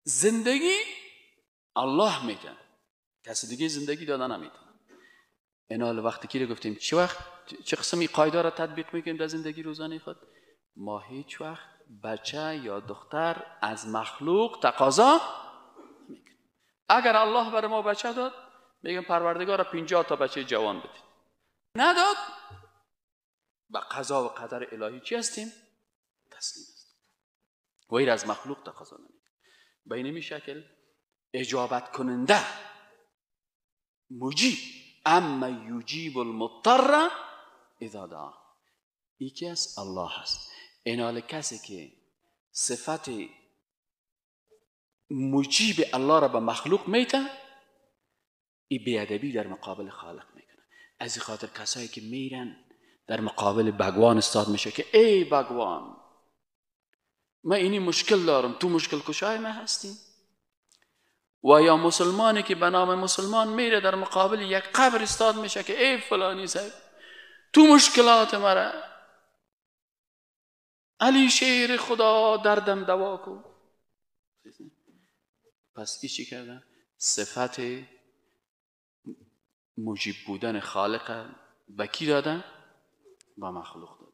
زندگی الله میده، کسی دیگه زندگی دادن نمیده. اینا وقتی که گفتیم چه قسمی قاعده را تطبیق میکنیم در زندگی روزانه خود؟ ما هیچ وقت بچه یا دختر از مخلوق تقاضا نمیکنیم. اگر الله برای ما بچه داد میگم پروردگار 50 تا بچه جوان بدید، نداد به قضا و قدر الهی چی هستیم؟ تسلیم هستیم. غیر از مخلوق تقاضا نمیکنیم. به این شکل اجابت کننده مجیب، اما یجیب المضطر اذا دعا، یکی از الله هست. اینال کسی که صفت مجیب الله را به مخلوق میته، ای بیادبی در مقابل خالق میکنه. از این خاطر کسایی که میرن در مقابل بگوان استاد میشه که ای بگوان من اینی مشکل دارم، تو مشکل کشای من هستی؟ و یا مسلمانی که به نام مسلمان میره در مقابل یک قبر استاد میشه که ای فلانی صاحب تو مشکلات مرا، علی شیر خدا دردم دوا کن. پس ای چی کردن؟ صفت مجیب بودن خالق به کی دادن؟ به مخلوق دادن.